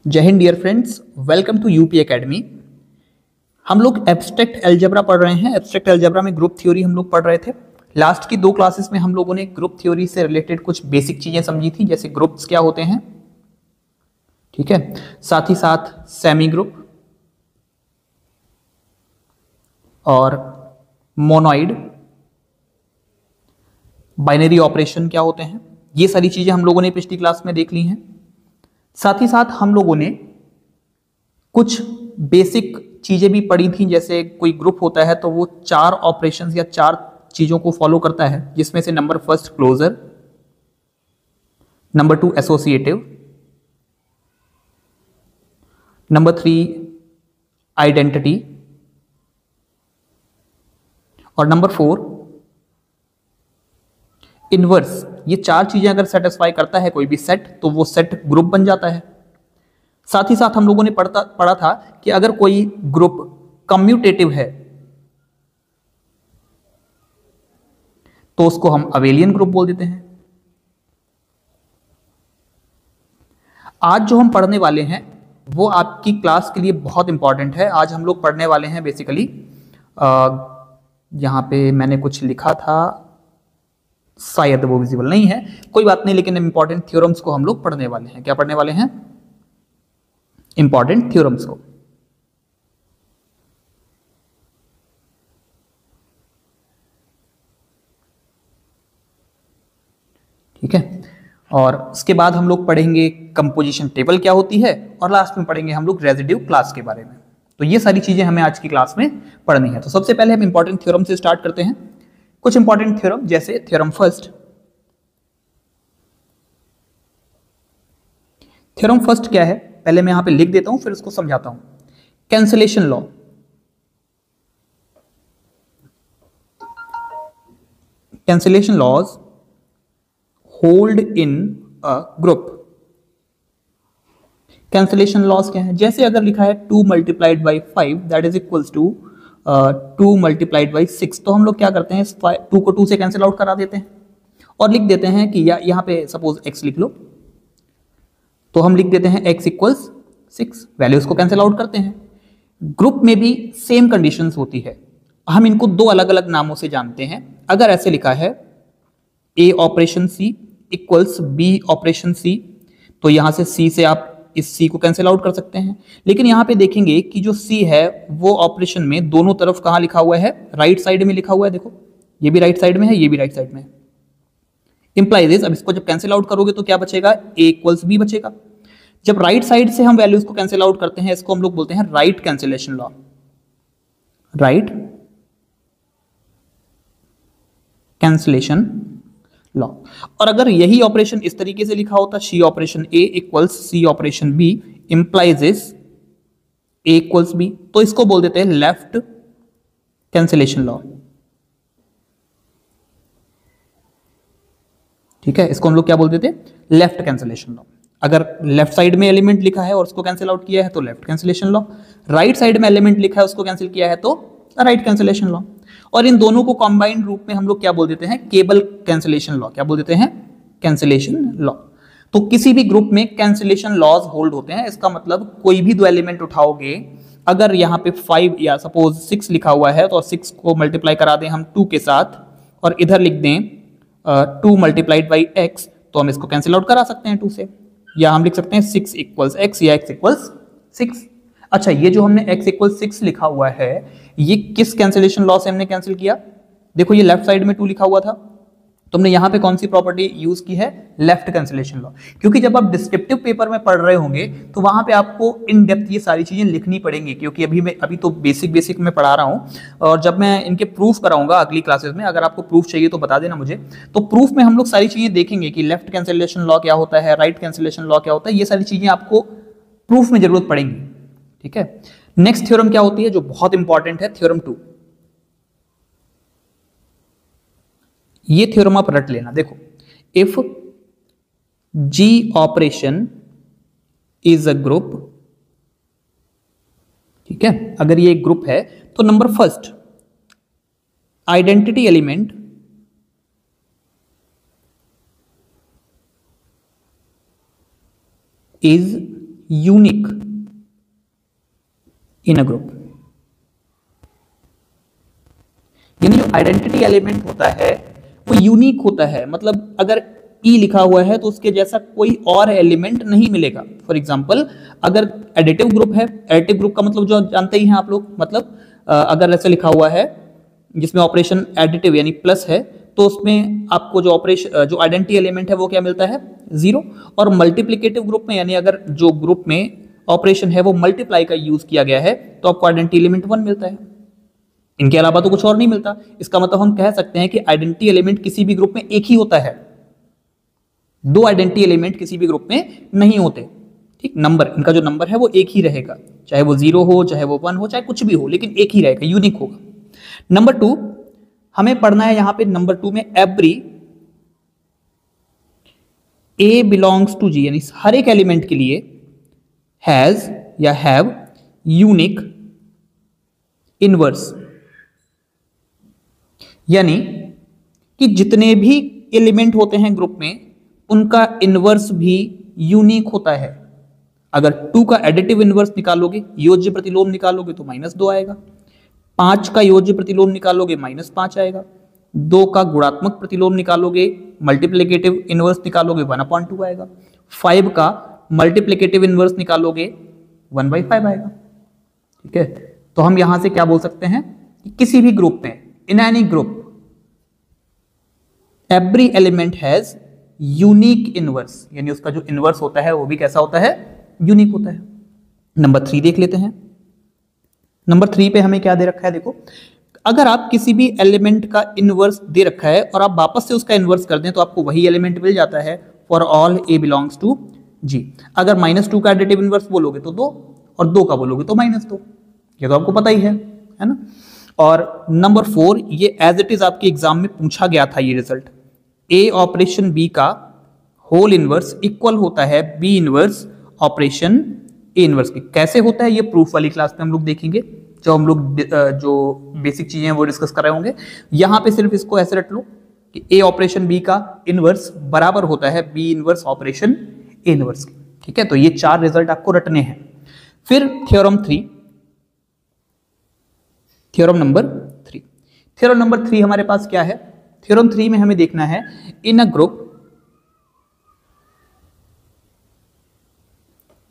जय हिंद dear friends, welcome to UP academy. हम लोग एब्स्ट्रैक्ट अलजेब्रा पढ़ रहे हैं। एब्स्ट्रैक्ट अलजेब्रा में ग्रुप थ्योरी हम लोग पढ़ रहे थे। लास्ट की 2 क्लासेस में हम लोगों ने ग्रुप थ्योरी से रिलेटेड कुछ बेसिक चीजें समझी थी, जैसे ग्रुप्स क्या होते हैं, ठीक है, साथ ही साथ सेमी ग्रुप और मोनोइड, बाइनरी ऑपरेशन क्या होते हैं, ये सारी चीजें हम लोगों ने पिछली क्लास में देख ली हैं। साथ ही साथ हम लोगों ने कुछ बेसिक चीजें भी पढ़ी थी, जैसे कोई ग्रुप होता है तो वो 4 ऑपरेशंस या 4 चीजों को फॉलो करता है, जिसमें से number first closure, number 2 associative, number 3 identity और नंबर 4 इनवर्स। ये 4 चीजें अगर सेटिस्फाई करता है कोई भी सेट, तो वो सेट ग्रुप बन जाता है। साथ ही साथ हम लोगों ने पढ़ा था कि अगर कोई ग्रुप कम्यूटेटिव है तो उसको हम अबेलियन ग्रुप बोल देते हैं। आज जो हम पढ़ने वाले हैं वो आपकी क्लास के लिए बहुत इंपॉर्टेंट है। आज हम लोग पढ़ने वाले हैं बेसिकली, यहां पे मैंने कुछ लिखा था, शायद वो विजिबल नहीं है, कोई बात नहीं, लेकिन इंपॉर्टेंट थ्योरम्स को हम लोग पढ़ने वाले हैं। क्या पढ़ने वाले हैं? इंपॉर्टेंट थ्योरम्स को। ठीक है, और उसके बाद हम लोग पढ़ेंगे कंपोजिशन टेबल क्या होती है, और लास्ट में पढ़ेंगे हम लोग रेजिड्यू क्लास के बारे में। तो ये सारी चीजें हमें आज की क्लास में पढ़नी है। तो सबसे पहले हम इंपॉर्टेंट थ्योरम से स्टार्ट करते हैं। कुछ इंपॉर्टेंट थ्योरम, जैसे थ्योरम फर्स्ट। थ्योरम फर्स्ट क्या है, पहले मैं यहां पे लिख देता हूं, फिर उसको समझाता हूं। Cancellation law. Cancellation laws hold in a group. Cancellation laws क्या है? जैसे अगर लिखा है 2 multiplied by 5 that is equals to 2 multiplied by 6, तो हम लोग क्या करते हैं, 2 को 2 से कैंसिल आउट करा देते हैं और लिख देते हैं कि यहां पे सपोज x लिख लो, तो हम लिख देते हैं x इक्वल्स 6, वैल्यूज को कैंसिल आउट करते हैं। ग्रुप में भी सेम कंडीशंस होती है, हम इनको 2 अलग अलग नामों से जानते हैं। अगर ऐसे लिखा है a operation c equals b operation c, तो यहां से c से आप इस c को कैंसिल आउट कर सकते हैं। लेकिन यहां पे देखेंगे कि जो c है वो ऑपरेशन में दोनों तरफ कहां लिखा हुआ है, राइट साइड में लिखा हुआ है। देखो, ये भी राइट साइड में है, ये भी राइट साइड में है। इंप्लाइज, अब इसको जब कैंसिल आउट करोगे तो क्या बचेगा, a इक्वल्स b बचेगा। जब राइट साइड से हम वैल्यूज को कैंसिल आउट करते हैं, इसको हम लोग बोलते हैं right cancellation law. Right cancellation law. और अगर यही ऑपरेशन इस तरीके से लिखा होता, सी operation A equals C operation B implies A equals B, तो इसको बोल देते हैं लेफ्ट कैंसिलेशन लॉ। ठीक है, इसको हम लोग क्या बोल देते हैं, लेफ्ट कैंसिलेशन लॉ। अगर लेफ्ट साइड में एलिमेंट लिखा है और उसको कैंसिल आउट किया है तो left cancellation law, right side में एलिमेंट लिखा है उसको कैंसिल किया है तो राइट कैंसिलेशन लॉ। और इन दोनों को कॉम्बाइंड रूप में हम लोग क्या बोल देते हैं, केबल कैंसिलेशन लॉ। क्या बोल देते हैं, कैंसिलेशन लॉ। तो किसी भी ग्रुप में कैंसिलेशन लॉज होल्ड होते हैं। इसका मतलब कोई भी 2 एलिमेंट उठाओगे, अगर यहाँ पे 5 या सपोज 6 लिखा हुआ है तो 6 को मल्टीप्लाई करा दें हम 2 के साथ और इधर लिख दें 2 मल्टीप्लाइड बाई x, तो हम इसको कैंसिल आउट करा सकते हैं 2 से, या हम लिख सकते हैं 6 इक्वल्स x या x इक्वल्स 6। अच्छा, ये जो हमने x इक्वल्स 6 लिखा हुआ है, ये किस कैंसिलेशन लॉ से हमने कैंसिल किया? देखो, ये लेफ्ट साइड में 2 लिखा हुआ था, तुमने यहां पे कौन सी प्रॉपर्टी यूज की है, लेफ्ट कैंसिलेशन लॉ। क्योंकि जब आप डिस्क्रिप्टिव पेपर में पढ़ रहे होंगे तो वहां पे आपको इन डेप्थ ये सारी चीजें लिखनी पड़ेंगी, क्योंकि अभी तो बेसिक में पढ़ा रहा हूं, और जब मैं इनके प्रूफ कराऊंगा अगली क्लासेस में, अगर आपको प्रूफ चाहिए तो बता देना मुझे। तो प्रूफ में हम लोग सारी चीजें देखेंगे कि लेफ्ट कैंसिलेशन लॉ क्या होता है, राइट कैंसिलेशन लॉ क्या होता है, ये सारी चीजें आपको प्रूफ में जरूरत पड़ेंगी। ठीक है, नेक्स्ट थ्योरम क्या होती है जो बहुत इंपॉर्टेंट है, थ्योरम 2। ये थ्योरम आप रट लेना। देखो, if G operation is a group, ठीक है, अगर ये एक ग्रुप है तो number first identity element is unique in a group. यानी जो आइडेंटिटी एलिमेंट होता है वो यूनिक होता है, मतलब अगर ई लिखा हुआ है तो उसके जैसा कोई और एलिमेंट नहीं मिलेगा। फॉर एग्जांपल अगर एडिटिव ग्रुप है, एडिटिव ग्रुप का मतलब जो जानते ही हैं आप लोग, मतलब अगर ऐसे लिखा हुआ है जिसमें ऑपरेशन एडिटिव यानी प्लस है, तो उसमें आपको जो ऑपरेशन जो आइडेंटिटी एलिमेंट है वो क्या मिलता है, 0। और मल्टीप्लिकेटिव ग्रुप में यानी अगर जो ग्रुप में ऑपरेशन है वो मल्टीप्लाई का यूज किया गया है तो आपको आइडेंटिटी एलिमेंट 1 मिलता है। इनके अलावा तो कुछ और नहीं मिलता। इसका मतलब हम कह सकते हैं कि आइडेंटिटी एलिमेंट किसी भी ग्रुप में एक ही होता है, 2 आइडेंटिटी एलिमेंट किसी भी ग्रुप में नहीं होते। ठीक, नंबर, इनका जो नंबर है वो एक ही रहेगा, चाहे वो 0 हो, चाहे वो 1 हो, चाहे कुछ भी हो, लेकिन एक ही रहेगा, यूनिक होगा। नंबर 2 हमें पढ़ना है यहां पे, नंबर 2 में एवरी ए बिलोंग्स टू जी, यानी हर एक एलिमेंट के लिए हैज या हैव यूनिक इनवर्स, यानी कि जितने भी एलिमेंट होते हैं ग्रुप में उनका इनवर्स भी यूनिक होता है। अगर 2 का एडिटिव इनवर्स निकालोगे, योज्य प्रतिलोम निकालोगे तो -2 आएगा। 5 का योज्य प्रतिलोम निकालोगे -5 आएगा। 2 का गुणात्मक प्रतिलोम निकालोगे, मल्टीप्लिकेटिव इनवर्स निकालोगे 1/2 आएगा। 5 का मल्टीप्लिकेटिव इनवर्स निकालोगे 1/5 आएगा। ठीक है, तो हम यहां से क्या बोल सकते हैं कि किसी भी ग्रुप में, in any group, every element has unique inverse, यानी उसका जो इनवर्स होता है वो भी कैसा होता है, यूनिक होता है। नंबर 3 देख लेते हैं। नंबर 3 पे हमें क्या दे रखा है, देखो, अगर आप किसी भी एलिमेंट का इनवर्स दे रखा है और आप वापस से उसका इनवर्स कर दें तो आपको वही एलिमेंट मिल जाता है for all A belongs to G. अगर -2 का एडिटिव इनवर्स बोलोगे तो 2, और 2 का बोलोगे तो -2, ये तो आपको पता ही है ना। और नंबर 4, ये एज इट इज आपके एग्जाम में पूछा गया था ये रिजल्ट, ए ऑपरेशन बी का होल इनवर्स इक्वल होता है b inverse operation a inverse के। कैसे होता है ये प्रूफ वाली क्लास में हम लोग देखेंगे, जो हम लोग जो बेसिक चीजें हैं वो डिस्कस कर रहे होंगे। यहां पे सिर्फ इसको ऐसे रट लो कि ए ऑपरेशन बी का इनवर्स बराबर होता है b inverse operation a inverse के। ठीक है, तो ये 4 रिजल्ट आपको रटने हैं। फिर theorem 3, theorem number 3। Theorem number 3 हमारे पास क्या है, थ्योरम 3 में हमें देखना है इन अ ग्रुप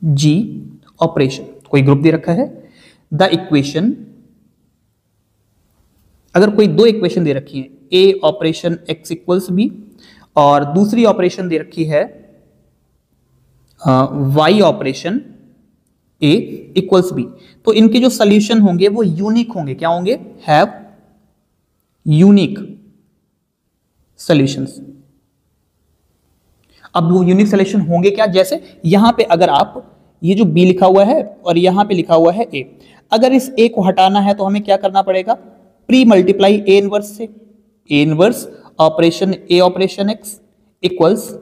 जी ऑपरेशन, कोई ग्रुप दे रखा है, द इक्वेशन, अगर कोई 2 इक्वेशन दे रखी है, ए ऑपरेशन एक्स इक्वल्स बी और दूसरी ऑपरेशन दे रखी है वाई ऑपरेशन ए इक्वल्स बी, तो इनके जो सॉल्यूशन होंगे वो यूनिक होंगे। क्या होंगे, हैव यूनिक सॉल्यूशंस। अब वो यूनिक सॉल्यूशन होंगे क्या, जैसे यहां पे अगर आप ये जो बी लिखा हुआ है और यहां पे लिखा हुआ है ए, अगर इस ए को हटाना है तो हमें क्या करना पड़ेगा, प्री मल्टीप्लाई ए इनवर्स से, a inverse operation a operation x equals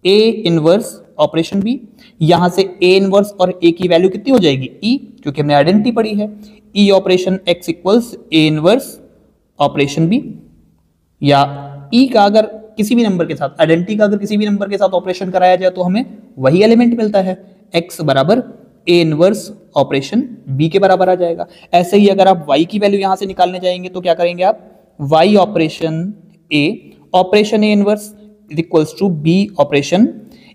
A inverse operation b. यहां से ए इनवर्स और ए की वैल्यू कितनी हो जाएगी, ई, क्योंकि हमने आइडेंटिटी पढ़ी है, ई ऑपरेशन एक्स इक्वल्स ए इनवर्स ऑपरेशन बी। या ई का अगर किसी भी नंबर के साथ, आइडेंटिटी का अगर किसी भी नंबर के साथ ऑपरेशन कराया जाए तो हमें वही एलिमेंट मिलता है, एक्स बराबर ए इनवर्स ऑपरेशन बी के बराबर आ जाएगा। ऐसे ही अगर आप y की वैल्यू यहां से निकालने जाएंगे तो क्या करेंगे आप, y operation a operation a inverse equals to b operation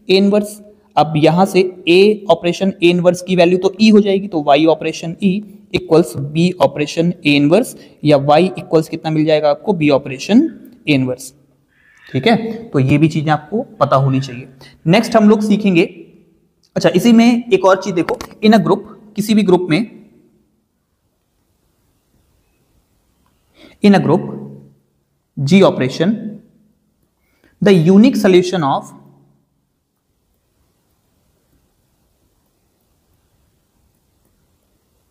a inverse. अब यहां से a ऑपरेशन ए इनवर्स की वैल्यू तो e हो जाएगी, तो y operation e equals b operation a inverse, या y इक्वल्स कितना मिल जाएगा आपको, b ऑपरेशन ए इनवर्स। ठीक है, तो ये भी चीजें आपको पता होनी चाहिए। नेक्स्ट हम लोग सीखेंगे, अच्छा इसी में एक और चीज देखो, इन अ ग्रुप, किसी भी ग्रुप में, in a group G operation the unique solution of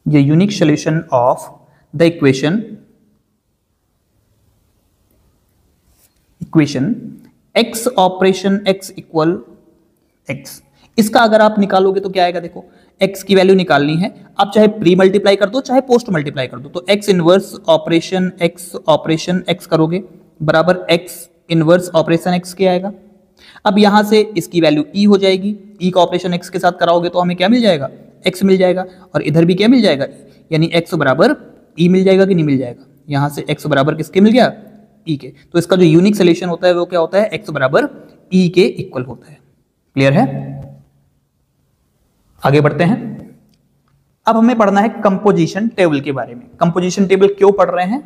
ये unique solution of the equation x operation x equal x, इसका अगर आप निकालोगे तो क्या आएगा, देखो x की वैल्यू निकालनी है, आप चाहे प्री मल्टीप्लाई कर दो चाहे पोस्ट मल्टीप्लाई कर दो, तो x इनवर्स ऑपरेशन x करोगे बराबर x इनवर्स ऑपरेशन x के आएगा। अब यहां से इसकी वैल्यू e हो जाएगी, e का ऑपरेशन x के साथ कराओगे तो हमें क्या मिल जाएगा, x मिल जाएगा, और इधर भी क्या मिल जाएगा, यानी x बराबर e मिल जाएगा कि नहीं मिल जाएगा, यहां से x बराबर किसके मिल गया, e के। तो इसका जो यूनिक सोल्यूशन होता है वो क्या होता है, x बराबर e के इक्वल होता है। क्लियर है? आगे बढ़ते हैं। अब हमें पढ़ना है कंपोजिशन टेबल के बारे में। कंपोजिशन टेबल क्यों पढ़ रहे हैं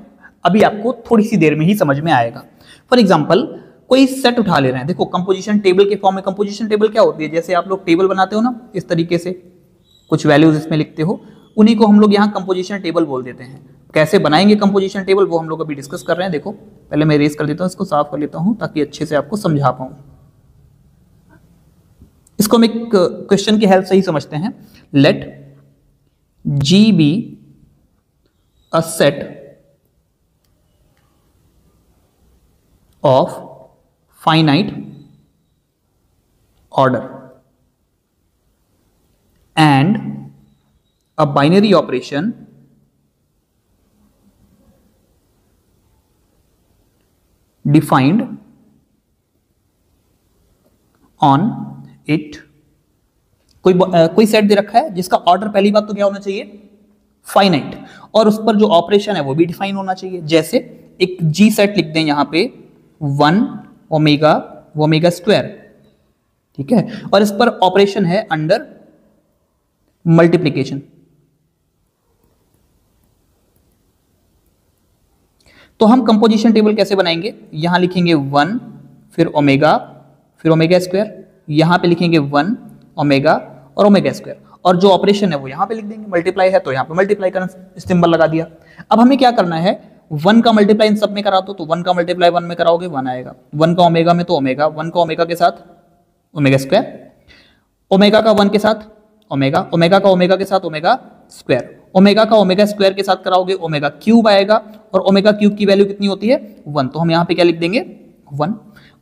अभी आपको थोड़ी सी देर में ही समझ में आएगा। फॉर एग्जांपल कोई सेट उठा ले रहे हैं, देखो कंपोजिशन टेबल के फॉर्म में कंपोजिशन टेबल क्या होती है, जैसे आप लोग टेबल बनाते हो ना इस तरीके से, कुछ वैल्यूज इसमें लिखते हो, उन्हीं को हम लोग यहाँ कंपोजिशन टेबल बोल देते हैं। कैसे बनाएंगे कंपोजिशन टेबल वो हम लोग अभी डिस्कस कर रहे हैं। देखो पहले मैं इरेज कर देता हूँ, इसको साफ कर लेता हूँ ताकि अच्छे से आपको समझा पाऊँ। इसको हम एक क्वेश्चन की हेल्प से ही समझते हैं। Let G be a set of finite order and a binary operation defined on it। कोई सेट दे रखा है जिसका ऑर्डर पहली बात तो क्या होना चाहिए, फाइनाइट, और उस पर जो ऑपरेशन है वो भी डिफाइन होना चाहिए। जैसे एक जी सेट लिख दें यहां पे 1 ओमेगा ओमेगा स्क्वायर, ठीक है, और इस पर ऑपरेशन है अंडर मल्टीप्लीकेशन। तो हम कंपोजिशन टेबल कैसे बनाएंगे, यहां लिखेंगे 1 फिर ओमेगा स्क्वायर, यहां पे लिखेंगे 1 ओमेगा और ओमेगा स्क्वायर, और जो ऑपरेशन है वो यहाँ पे लिख देंगे। मल्टीप्लाई है तो यहाँ पे मल्टीप्लाई का सिंबल लगा दिया। अब हमें क्या करना है, 1 का मल्टीप्लाई इन सब में करा दो, तो 1 का मल्टीप्लाई 1 में कराओगे 1 आएगा, 1 का ओमेगा में तो ओमेगा, 1 का ओमेगा के साथ ओमेगा स्क्वायर, ओमेगा का 1 के साथ ओमेगा, ओमेगा का ओमेगा के साथ ओमेगा स्क्वायर, ओमेगा का ओमेगा स्क्वायर के साथ कराओगे ओमेगा क्यूब आएगा, और ओमेगा क्यूब की वैल्यू कितनी होती है 1, तो हम यहाँ पे क्या लिख देंगे 1।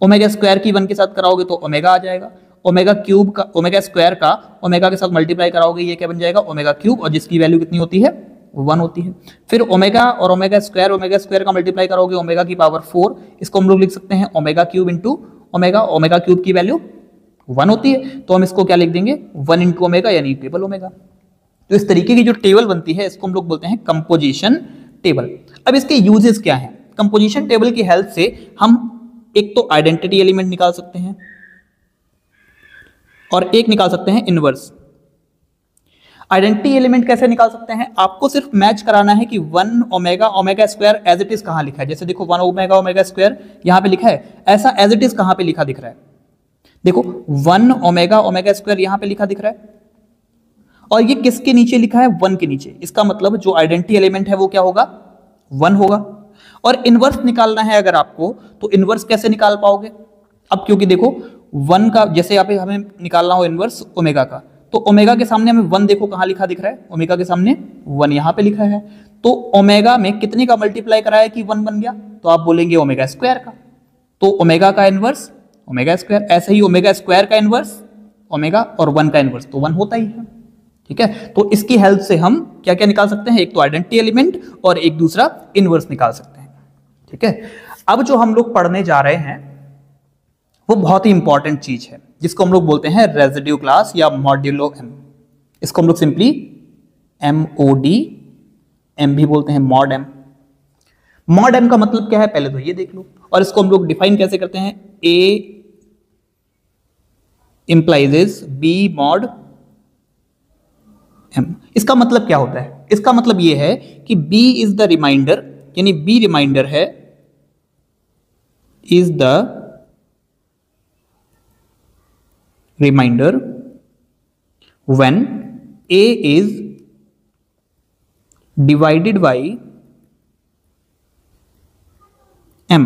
ओमेगा स्क्वायर की 1 के साथ कराओगे तो ओमेगा आ जाएगा, ओमेगा क्यूब का ओमेगा स्क्वायर का ओमेगा के साथ मल्टीप्लाई कराओगे ये क्या बन जाएगा ओमेगा क्यूब, और जिसकी वैल्यू कितनी होती है 1 होती है। फिर ओमेगा और ओमेगा स्क्वायर का मल्टीप्लाई करोगे ओमेगा की पावर 4, इसको हम लोग लिख सकते हैं omega cube into omega, omega cube की वैल्यू 1 होती है, तो हम इसको क्या लिख देंगे 1 इंटू ओमेगा यानी टेबल ओमेगा। तो इस तरीके की जो टेबल बनती है इसको हम लोग बोलते हैं कंपोजिशन टेबल। अब इसके यूजेस क्या हैं, कंपोजिशन टेबल की हेल्प से हम एक तो आइडेंटिटी एलिमेंट निकाल सकते हैं और एक निकाल सकते हैं इनवर्स। आइडेंटिटी एलिमेंट कैसे निकाल सकते हैं, आपको सिर्फ मैच कराना है कि 1 omega omega square as it is कहां लिखा है। जैसे देखो 1 ओमेगा ओमेगा स्क्वायर यहां पे लिखा है, ऐसा एज इट इज कहां पे लिखा दिख रहा है, देखो 1 ओमेगा ओमेगा स्क्वायर यहां पे लिखा दिख रहा है, और ये किसके नीचे लिखा है 1 के नीचे। इसका मतलब जो आइडेंटिटी एलिमेंट है वो क्या होगा 1 होगा। और इनवर्स निकालना है अगर आपको, तो इनवर्स कैसे निकाल पाओगे, अब क्योंकि देखो 1 का जैसे यहाँ पे हमें निकालना हो इनवर्स ओमेगा का, तो ओमेगा के सामने हमें 1 देखो कहाँ लिखा दिख रहा है, ओमेगा के सामने 1 यहाँ पे लिखा है, तो ओमेगा में कितने का मल्टीप्लाई कराया कि 1 बन गया, तो आप बोलेंगे ओमेगा स्क्वायर का, तो ओमेगा का इनवर्स ओमेगा स्क्वायर, ऐसे ही ओमेगा स्क्वायर का इनवर्स ओमेगा और 1 का इनवर्स तो 1 होता ही है, ठीक है। तो इसकी हेल्प से हम क्या क्या निकाल सकते हैं, एक तो आइडेंटिटी एलिमेंट और एक दूसरा इनवर्स निकाल सकते हैं, ठीक है। अब जो हम लोग पढ़ने जा रहे हैं वो बहुत ही इंपॉर्टेंट चीज है जिसको हम लोग बोलते हैं रेजिड्यू क्लास या मॉड्यूलो एम। इसको हम लोग सिंपली MOD M भी बोलते हैं, मॉड एम। मॉड एम का मतलब क्या है पहले तो ये देख लो, और इसको हम लोग डिफाइन कैसे करते हैं, A implies B mod M। इसका मतलब क्या होता है, इसका मतलब ये है कि B इज द रिमाइंडर, यानी B रिमाइंडर है, is the reminder when A is divided by M।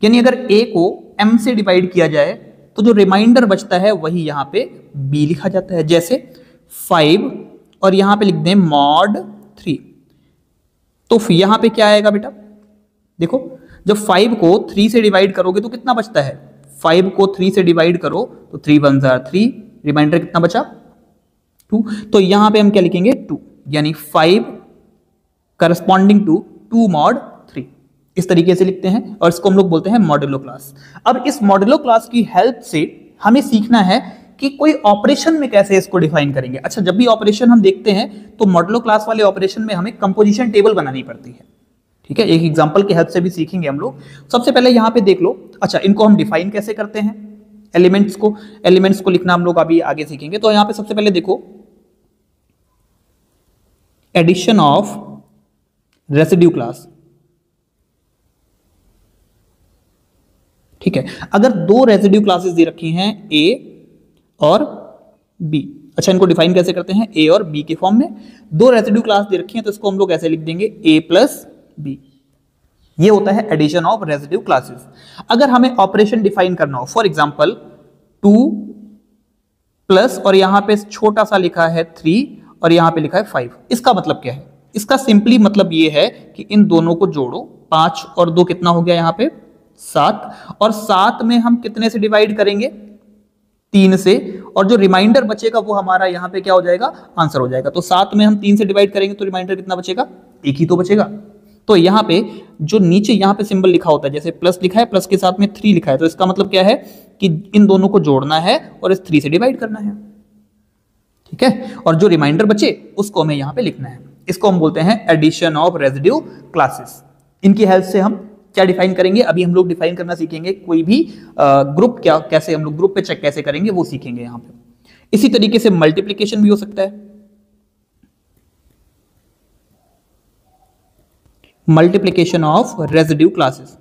यानी अगर A को M से डिवाइड किया जाए तो जो रिमाइंडर बचता है वही यहां पे B लिखा जाता है। जैसे 5 और यहां पे लिख दें mod 3, तो यहां पे क्या आएगा बेटा, देखो जब 5 को 3 से डिवाइड करोगे तो कितना बचता है, 5 को 3 से डिवाइड करो तो 3 1 3, रिमाइंडर कितना बचा 2, तो यहां पे हम क्या लिखेंगे 2, यानी 5 करस्पॉन्डिंग टू 2 mod 3। इस तरीके से लिखते हैं और इसको हम लोग बोलते हैं मॉड्यूलो क्लास। अब इस मॉड्यूलो क्लास की हेल्प से हमें सीखना है कि कोई ऑपरेशन में कैसे इसको डिफाइन करेंगे। अच्छा, जब भी ऑपरेशन हम देखते हैं तो मॉड्यूलो क्लास वाले ऑपरेशन में हमें कंपोजिशन टेबल बनानी पड़ती है। ठीक है, एक एग्जांपल की हेल्प से भी सीखेंगे हम लोग। सबसे पहले यहां पे देख लो। अच्छा, इनको हम डिफाइन कैसे करते हैं, एलिमेंट्स को लिखना हम लोग अभी आगे सीखेंगे। तो यहां पे सबसे पहले देखो, एडिशन ऑफ रेसिड्यू क्लास। ठीक है, अगर दो रेसिड्यू क्लासेस दे रखी हैं ए और बी। अच्छा, इनको डिफाइन कैसे करते हैं, ए और बी के फॉर्म में। दो रेसिड्यू क्लास दे रखी हैं तो इसको हम लोग ऐसे लिख देंगे ए प्लस बी। ये होता है एडिशन ऑफ रेसिड्यू क्लासेस। अगर हमें ऑपरेशन डिफाइन करना हो, फॉर एग्जांपल 2 प्लस और यहां पे छोटा सा लिखा है 3 और यहां पे लिखा है 5, इसका मतलब क्या है? इसका सिंपली मतलब ये है कि इन दोनों को जोड़ो। 5 और 2 कितना हो गया यहां पे 7, और 7 में हम कितने से डिवाइड करेंगे, 3 से, और जो रिमाइंडर बचेगा वो हमारा यहाँ पे क्या हो जाएगा, आंसर हो जाएगा। तो 7 में हम 3 से डिवाइड करेंगे तो रिमाइंडर कितना बचेगा, 1 ही तो बचेगा। तो यहाँ पे जो नीचे यहाँ पे सिंबल लिखा होता है, जैसे प्लस लिखा है, प्लस के साथ में 3 लिखा है, तो इसका मतलब क्या है कि इन दोनों को जोड़ना है और इस 3 से डिवाइड करना है। ठीक है, और जो रिमाइंडर बचे उसको हमें यहाँ पे लिखना है। इसको हम बोलते हैं एडिशन ऑफ रेसिड्यू क्लासेस। इनकी हेल्प से हम क्या डिफाइन करेंगे, अभी हम लोग डिफाइन करना सीखेंगे। कोई भी ग्रुप क्या कैसे हम लोग ग्रुप पे चेक कैसे करेंगे वो सीखेंगे यहाँ पे। इसी तरीके से मल्टीप्लिकेशन भी हो सकता है। Multiplication of residue classes.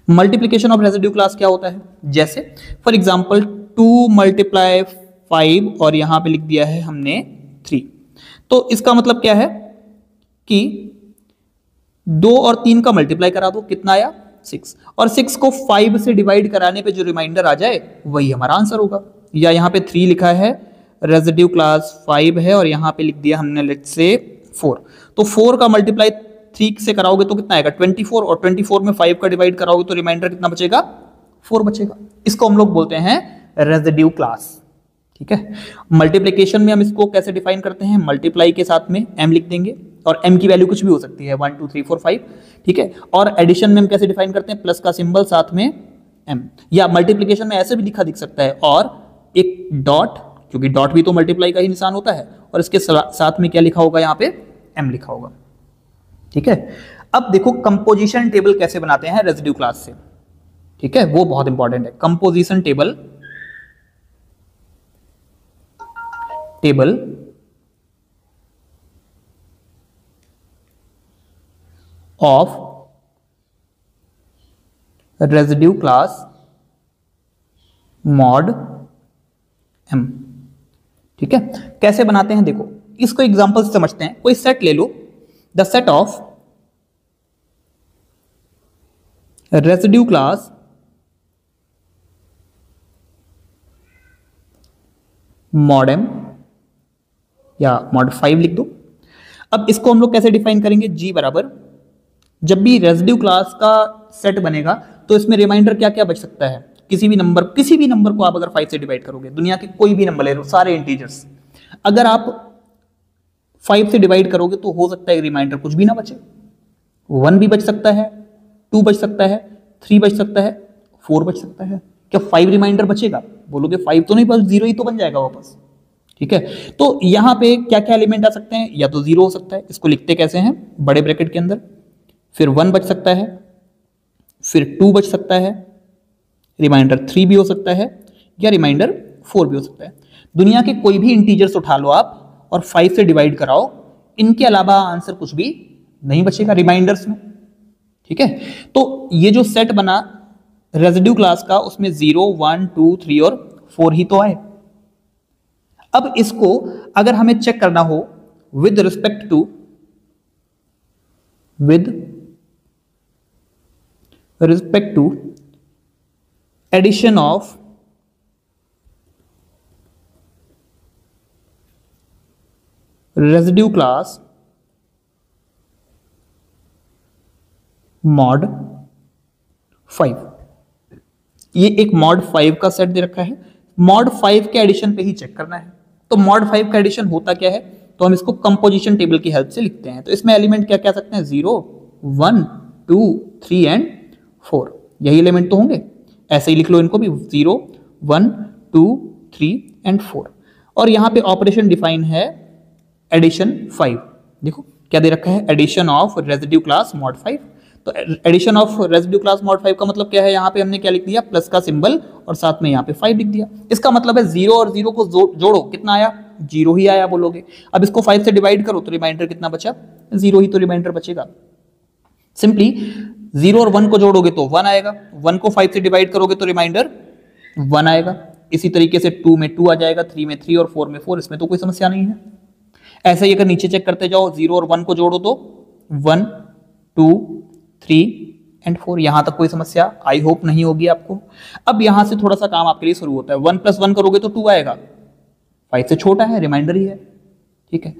Multiplication of residue class क्या होता है, जैसे फॉर एग्जांपल 2 मल्टीप्लाई 5 और यहां पे लिख दिया है हमने 3। तो इसका मतलब क्या है कि 2 और 3 का मल्टीप्लाई करा दो, कितना आया 6, और 6 को 5 से डिवाइड कराने पे जो रिमाइंडर आ जाए वही हमारा आंसर होगा। या यहाँ पे 3 लिखा है, रेसिड्यू क्लास 5 है और यहाँ पे लिख दिया हमने लेट्स से 4। तो 4 का मल्टीप्लाई 3 से कराओगे तो कितना आएगा 24, और 24 में 5 का डिवाइड कराओगे तो रिमाइंडर कितना बचेगा, 4 बचेगा। इसको हम लोग बोलते हैं रेसिड्यू क्लास। ठीक है, मल्टीप्लिकेशन में हम इसको कैसे डिफाइन करते हैं, मल्टीप्लाई के साथ में m लिख देंगे, और m की वैल्यू कुछ भी हो सकती है 1 2 3 4 5। ठीक है, और एडिशन में हम कैसे डिफाइन करते हैं, प्लस का सिंबल साथ में m, या मल्टीप्लिकेशन में ऐसे भी लिखा दिख सकता है, और एक डॉट, क्योंकि डॉट भी तो मल्टीप्लाई का ही निशान होता है, और इसके साथ में क्या लिखा होगा, यहाँ पे m लिखा होगा। ठीक है, अब देखो कंपोजिशन टेबल कैसे बनाते हैं रेसिड्यू क्लास से। ठीक है, वो बहुत इंपॉर्टेंट है। Composition table of residue class mod m। ठीक है, कैसे बनाते हैं देखो, इसको एग्जांपल से समझते हैं। कोई सेट ले लो, the set of residue class mod m, या मॉड 5 लिख दो। अब इसको हम लोग कैसे डिफाइन करेंगे, g बराबर, जब भी रेसिड्यू क्लास का सेट बनेगा तो इसमें रिमाइंडर क्या क्या बच सकता है, किसी भी नंबर को आप अगर 5 से डिवाइड करोगे, दुनिया के कोई भी नंबर ले लो, सारे इंटीजर्स, अगर आप 5 से डिवाइड करोगे तो हो सकता है रिमाइंडर कुछ भी ना बचे। 1 भी बच सकता है, 2 बच सकता है, 3 बच सकता है, 4 बच सकता है। क्या 5 रिमाइंडर बचेगा, बोलोगे 5 तो नहीं, बस 0 ही तो बन जाएगा वापस। ठीक है, तो यहां पे क्या क्या एलिमेंट आ सकते हैं, या तो 0 हो सकता है, इसको लिखते कैसे हैं, बड़े ब्रैकेट के अंदर, फिर 1 बच सकता है, फिर 2 बच सकता है, रिमाइंडर 3 भी हो सकता है, या रिमाइंडर 4 भी हो सकता है। दुनिया के कोई भी इंटीजर्स उठा लो आप और 5 से डिवाइड कराओ, इनके अलावा आंसर कुछ भी नहीं बचेगा रिमाइंडर्स में। ठीक है, तो ये जो सेट बना रेसिड्यू क्लास का, उसमें 0 1 2 3 और 4 ही तो आए। अब इसको अगर हमें चेक करना हो with respect to addition of residue class mod 5, ये एक मॉड 5 का सेट दे रखा है, मॉड 5 के एडिशन पे ही चेक करना है। तो मॉड 5 का एडिशन होता क्या है, तो हम इसको कंपोजिशन टेबल की हेल्प से लिखते हैं। तो इसमें एलिमेंट क्या क्या सकते हैं, 0 1 2 3 एंड 4, यही एलिमेंट तो होंगे। ऐसे ही लिख लो इनको भी, 0 1 2 3 एंड 4। और यहाँ पे ऑपरेशन डिफाइन है एडिशन 5। देखो क्या दे रखा है, addition of residue class mod 5। तो addition of residue class mod 5 का मतलब क्या है, यहाँ पे हमने क्या लिख दिया, प्लस का सिंबल और साथ में यहाँ पे 5 लिख दिया। इसका मतलब है 0 और 0 को जोड़ो, कितना आया, 0 ही आया बोलोगे। अब इसको 5 से डिवाइड करो तो रिमाइंडर कितना बचा, 0 ही तो रिमाइंडर बचेगा। सिंपली 0 और 1 को जोड़ोगे तो 1 आएगा, 1 को 5 से डिवाइड करोगे तो रिमाइंडर 1 आएगा। इसी तरीके से 2 में 2 आ जाएगा, 3 में 3 और 4 में 4, इसमें तो कोई समस्या नहीं है। ऐसे ही अगर नीचे चेक करते जाओ, 0 और 1 को जोड़ो तो 1 2 3 एंड 4, यहां तक कोई समस्या आई होप नहीं होगी आपको। अब यहां से थोड़ा सा काम आपके लिए शुरू होता है। 1 + 1 करोगे तो 2 आएगा, 5 से छोटा है, रिमाइंडर ही है, ठीक है।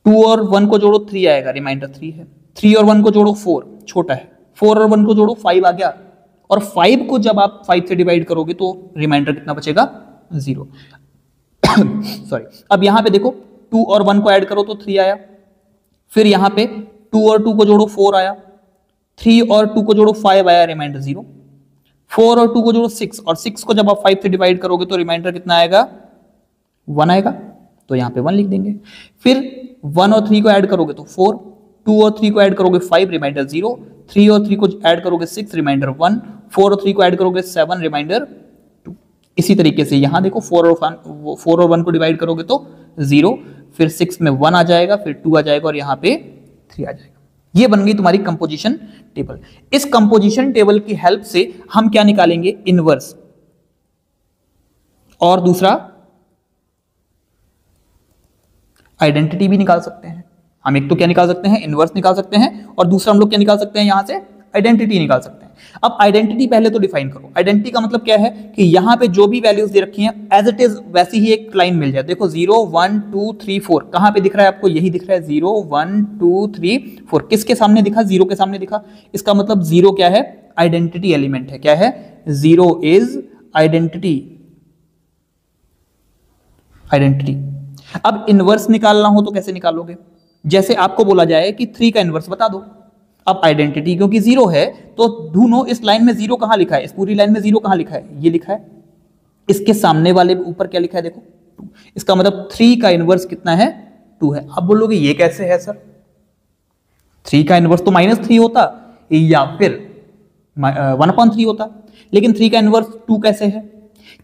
2 और 1 को जोड़ो 3 आएगा, रिमाइंडर 3 है। 3 और 1 को जोड़ो 4, छोटा है। 4 और 1 को जोड़ो 5 आ गया, और 5 को जब आप 5 से डिवाइड करोगे तो रिमाइंडर कितना बचेगा, 0। सॉरी, अब यहां पे देखो 2 और 1 को ऐड करो तो 3 आया, फिर यहां पे 2 और 2 को जोड़ो 4 आया, 3 और 2 को जोड़ो 5 आया, रिमाइंडर 0। 4 और 2 को जोड़ो 6, और 6 को जब आप 5 से डिवाइड करोगे तो रिमाइंडर कितना आएगा, 1 आएगा, तो यहां पे 1 लिख देंगे। फिर 1 और 3 को ऐड करोगे तो 4, 2 और 3 को ऐड करोगे 5, रिमाइंडर 0, 3 और 3 को ऐड करोगे 6, रिमाइंडर 1, 4 और 3 को ऐड करोगे 7, रिमाइंडर 2। इसी तरीके से यहां देखो 4 और 1 को डिवाइड करोगे तो 0, फिर 6 में 1 आ जाएगा, फिर 2 आ जाएगा, और यहां पे 3 आ जाएगा। ये बन गई तुम्हारी कंपोजिशन टेबल। इस कंपोजिशन टेबल की हेल्प से हम क्या निकालेंगे, इनवर्स, और दूसरा आइडेंटिटी भी निकाल सकते हैं। हम एक तो क्या निकाल सकते हैं, इनवर्स निकाल सकते हैं, और दूसरा हम लोग क्या निकाल सकते हैं, यहां से आइडेंटिटी निकाल सकते हैं। अब आइडेंटिटी पहले तो डिफाइन करो। आइडेंटिटी का मतलब क्या है कि यहां पे जो भी वैल्यूज दे रखी हैं एज इट इज वैसी ही एक लाइन मिल जाए। देखो 0 1 2 3 4 कहां पे दिख रहा है आपको, यही दिख रहा है, 0 1 2 3 4। किसके सामने दिखा, 0 के सामने दिखा। इसका मतलब 0 क्या है, आइडेंटिटी एलिमेंट है। क्या है, 0 इज आइडेंटिटी। आइडेंटिटी। अब इनवर्स निकालना हो तो कैसे निकालोगे, जैसे आपको बोला जाए कि 3 का इनवर्स बता दो। अब आइडेंटिटी क्योंकि 0 है तो ढूंढो इस लाइन में 0 कहां लिखा है, इस पूरी लाइन में 0 कहां लिखा है, ये लिखा है। इसके सामने वाले ऊपर क्या लिखा है, देखो 2। इसका मतलब 3 का इनवर्स कितना है, 2 है। अब बोलोगे ये कैसे है सर, 3 का इनवर्स तो -3 होता या फिर 1/3 होता, लेकिन 3 का इनवर्स 2 कैसे है,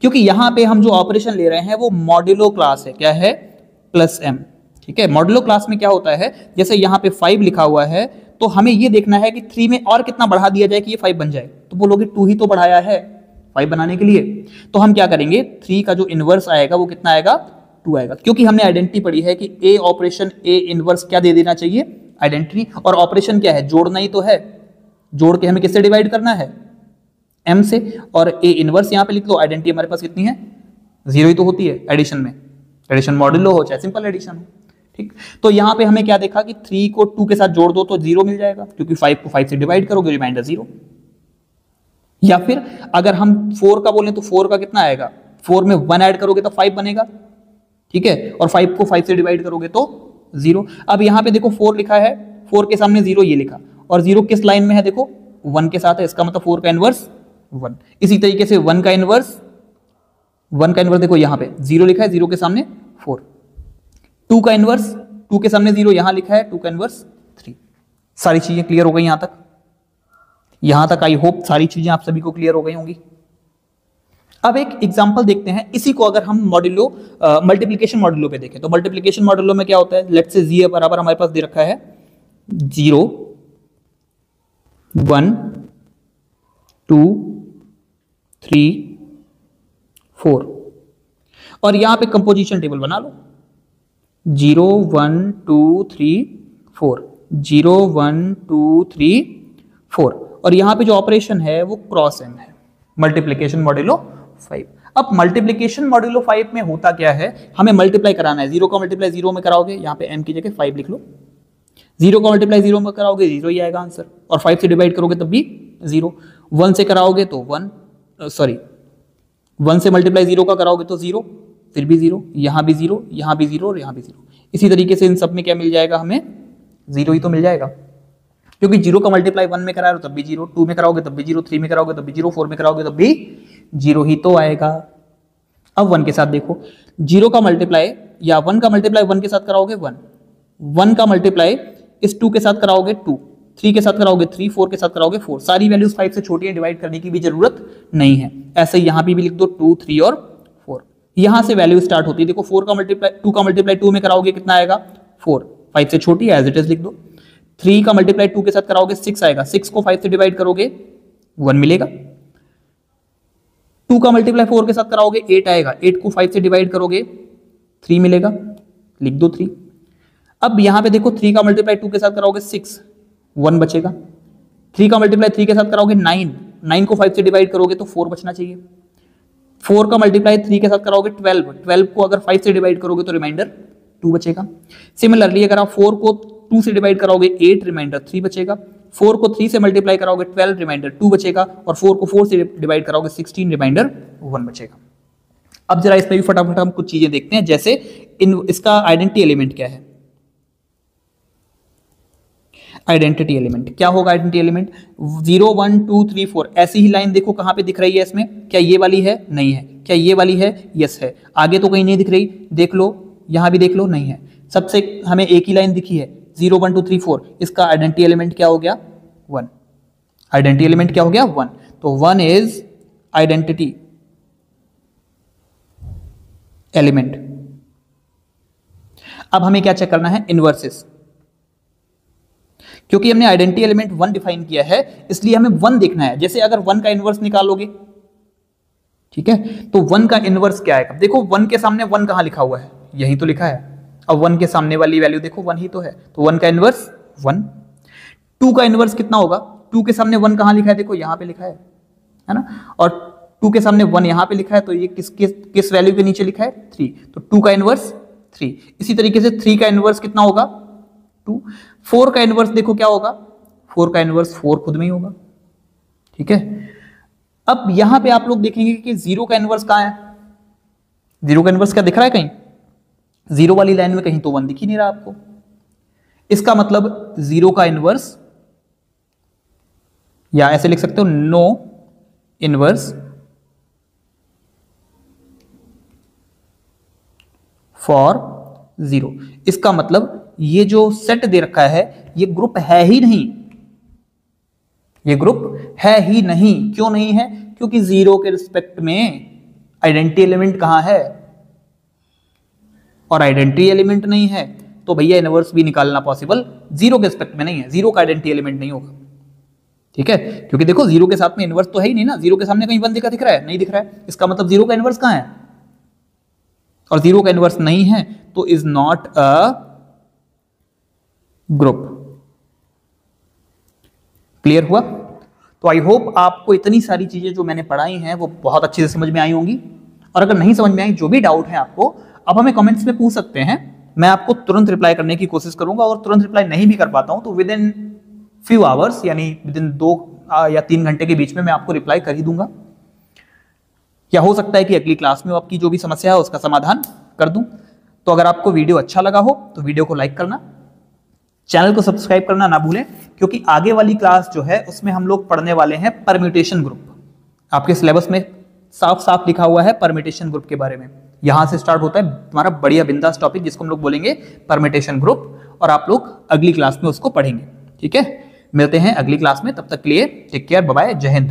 क्योंकि यहां पे हम जो ऑपरेशन ले रहे हैं वो मॉड्यूलो क्लास है। क्या है, +m, ठीक है। मॉड्यूलो क्लास में क्या होता है, जैसे यहां पे 5 लिखा हुआ है तो हमें ये देखना है कि 3 में और कितना बढ़ा दिया जाए कि ये 5 बन जाए। तो बोलोगे 2 ही तो बढ़ाया है 5 बनाने के लिए, तो हम क्या करेंगे, 3 का जो इनवर्स आएगा वो कितना आएगा, 2 आएगा। क्योंकि हमने आइडेंटिटी पढ़ी है कि ए ऑपरेशन ए इनवर्स क्या दे देना चाहिए, आइडेंटिटी। और ऑपरेशन क्या है, जोड़ना ही तो है। जोड़ के हमें किससे डिवाइड करना है, m से, और ए इनवर्स यहां पे लिख लो। आइडेंटिटी हमारे पास कितनी है, 0 ही तो होती है एडिशन में, एडिशन मॉड्यूलो हो चाहे सिंपल एडिशन हो, ठीक। तो यहां पे हमें क्या देखा कि 3 को 2 के साथ जोड़ दो तो 0 मिल जाएगा, क्योंकि 5 को 5 से डिवाइड करोगे, रिमाइंडर 0। या फिर अगर हम 4 का बोलें तो 4 का कितना आएगा, 4 में 1 ऐड करोगे तो 5 बनेगा, ठीक है। और 5 को 5 से डिवाइड करोगे तो 0। अब यहां पे देखो 4 लिखा है, 4 के सामने 0 ये लिखा, और 0 किस लाइन में है, देखो 1 के साथ है। इसका मतलब 4 का इनवर्स 1। इसी तरीके से 1 का इनवर्स देखो यहां पे 0 लिखा है, 0 के सामने 4। 2 का इनवर्स, 2 के सामने 0 यहां लिखा है, 2 का इनवर्स 3। सारी चीजें क्लियर हो गई यहां तक आई होप सारी चीजें आप सभी को क्लियर हो गई होंगी। अब एक एग्जांपल देखते हैं। इसी को अगर हम मॉड्यूलो मल्टीप्लिकेशन मॉड्यूलो पे देखें तो मल्टीप्लिकेशन मॉड्यूलो में क्या होता है, लेट्स से जी बराबर हमारे पास दे रखा है 0 1 2 3 4, और यहां पे कंपोजिशन टेबल बना लो, 0 1 2 3 4, 0 1 2 3 4, और यहां पे जो ऑपरेशन है वो क्रॉस m है, मल्टीप्लिकेशन मॉड्यूलो 5। अब मल्टीप्लिकेशन मॉड्यूलो 5 में होता क्या है, हमें मल्टीप्लाई कराना है। 0 का मल्टीप्लाई 0 में कराओगे, यहां पे m की जगह 5 लिख लो। 0 का मल्टीप्लाई 0 में कराओगे 0 ही आएगा आंसर, और 5 से डिवाइड करोगे तब भी 0। 1 से कराओगे तो 1 से मल्टीप्लाई 0 का कराओगे तो 0, फिर भी 0, यहां भी 0, यहां भी 0 और यहां भी 0। इसी तरीके से इन सब में क्या मिल जाएगा, हमें 0 ही तो मिल जाएगा, क्योंकि 0 का मल्टीप्लाई 1 में करा रहे हो तब भी 0, 2 में कराओगे तब भी 0, 3 में कराओगे तब भी 0, 4 में कराओगे तब भी 0 ही तो आएगा। अब 1 के साथ देखो, 0 का मल्टीप्लाई या 1 का मल्टीप्लाई 1 के साथ कराओगे 1, 1 का मल्टीप्लाई इस 2 के साथ कराओगे 2, 3 के साथ कराओगे 3, 4 के साथ कराओगे 4। सारी वैल्यूज 5 से छोटी हैं, डिवाइड करने की भी जरूरत नहीं है। ऐसे यहाँ पे भी लिख दो 2, 3 और 4। यहाँ से वैल्यू स्टार्ट होती है। देखो 4 का मल्टीप्लाई 2 का मल्टीप्लाई 2 में कराओगे कितना आएगा 4, 5 से छोटी है, एज इट इज लिख दो। 3 का मल्टीप्लाई 2 के साथ कराओगे 6 आएगा, 6 को 5 से डिवाइड करोगे 1 मिलेगा। 2 का मल्टीप्लाई 4 के साथ कराओगे 8 आएगा, 8 को 5 से डिवाइड करोगे 3 मिलेगा, लिख दो 3। अब यहां पे देखो 3 का मल्टीप्लाई 2 के साथ कराओगे 6, 1 बचेगा। 3 का मल्टीप्लाई 3 के साथ कराओगे 9, 9 को 5 से डिवाइड करोगे तो 4 बचना चाहिए। 4 का मल्टीप्लाई 3 के साथ कराओगे 12, 12 को अगर 5 से डिवाइड करोगे तो रिमाइंडर 2 बचेगा। सिमिलरली अगर आप 4 को 2 से डिवाइड कराओगे 8, रिमाइंडर 3 बचेगा। 4 को 3 से मल्टीप्लाई कराओगे 12, रिमाइंडर 2 बचेगा। और 4 को 4 से डिवाइड कराओगे 16, रिमाइंडर 1 बचेगा। अब जरा इसमें भी फटाफट हम कुछ चीजें देखते हैं, जैसे इसका आइडेंटिटी एलिमेंट क्या है। आइडेंटिटी एलिमेंट क्या होगा? आइडेंटिटी एलिमेंट 0, 1, 2, 3, 4 ऐसी ही लाइन देखो कहां पे दिख रही है इसमें, क्या ये वाली है? नहीं है। क्या ये वाली है? यस है। आगे तो कहीं नहीं दिख रही, देख लो यहां भी देख लो, नहीं है। सबसे हमें एक ही लाइन दिखी है 0, 1, 2, 3, 4, इसका आइडेंटिटी एलिमेंट क्या हो गया? 1। आइडेंटिटी एलिमेंट क्या हो गया? 1। तो 1 इज आइडेंटिटी एलिमेंट। अब हमें क्या चेक करना है? इनवर्सेस। क्योंकि हमने आइडेंटिटी एलिमेंट 1 डिफाइन किया है, इसलिए हमें 1 देखना है। जैसे अगर 1 का इनवर्स निकालोगे, ठीक है, तो 1 का इनवर्स क्या है? देखो 1 के सामने 1 कहां लिखा हुआ है? यही तो लिखा है। अब 1 के सामने वाली वैल्यू देखो 1 ही तो है, तो 1 का इनवर्स 1। 2 का इनवर्स कितना होगा? 2 के सामने 1 कहां लिखा है? देखो यहां पे लिखा है ना। और 2 के सामने 1 यहां पे लिखा है, तो ये किस वैल्यू के नीचे लिखा है? 3। तो 2 का इनवर्स 3। इसी तरीके से 3 का इनवर्स कितना होगा? 2। 4 का इनवर्स देखो क्या होगा? 4 का इनवर्स 4 खुद में ही होगा, ठीक है। अब यहां पे आप लोग देखेंगे कि 0 का इनवर्स कहां है? 0 का इनवर्स क्या दिख रहा है कहीं? 0 वाली लाइन में कहीं तो 1 दिख ही नहीं रहा आपको। इसका मतलब 0 का इनवर्स, या ऐसे लिख सकते हो नो इनवर्स फॉर 0। इसका मतलब ये जो सेट दे रखा है ये ग्रुप है ही नहीं, ये ग्रुप है ही नहीं। क्यों नहीं है? क्योंकि 0 के रिस्पेक्ट में आइडेंटिटी एलिमेंट कहां है? और आइडेंटिटी एलिमेंट नहीं है तो भैया इनवर्स भी निकालना पॉसिबल 0 के रिस्पेक्ट में नहीं है। 0 का आइडेंटिटी एलिमेंट नहीं होगा, ठीक है। क्योंकि देखो 0 के साथ में इनवर्स तो है ही नहीं ना। 0 के सामने कहीं 1 दिख रहा है? नहीं दिख रहा है। इसका मतलब 0 का इनवर्स कहां है? और 0 का इनवर्स नहीं है तो is not a group. Clear हुआ? तो आई होप आपको इतनी सारी चीजें जो मैंने पढ़ाई हैं वो बहुत अच्छे से समझ में आई होंगी। और अगर नहीं समझ में आई, जो भी डाउट है आपको, आप हमें कमेंट्स में पूछ सकते हैं। मैं आपको तुरंत रिप्लाई करने की कोशिश करूंगा। और तुरंत रिप्लाई नहीं भी कर पाता हूं तो विद इन फ्यू आवर्स, यानी विद इन 2 या 3 घंटे के बीच में मैं आपको रिप्लाई कर ही दूंगा। या हो सकता है कि अगली क्लास में आपकी जो भी समस्या है उसका समाधान कर दूं। तो अगर आपको वीडियो अच्छा लगा हो तो वीडियो को लाइक करना, चैनल को सब्सक्राइब करना ना भूलें, क्योंकि आगे वाली क्लास जो है उसमें हम लोग पढ़ने वाले हैं परम्यूटेशन ग्रुप। आपके सिलेबस में साफ साफ लिखा हुआ है परम्यूटेशन ग्रुप के बारे में। यहां से स्टार्ट होता है तुम्हारा बढ़िया बिंदास टॉपिक, जिसको हम लोग बोलेंगे परम्यूटेशन ग्रुप। और आप लोग अगली क्लास में उसको पढ़ेंगे, ठीक है। मिलते हैं अगली क्लास में, तब तक के लिए टेक केयर, बाय बाय, जय हिंद।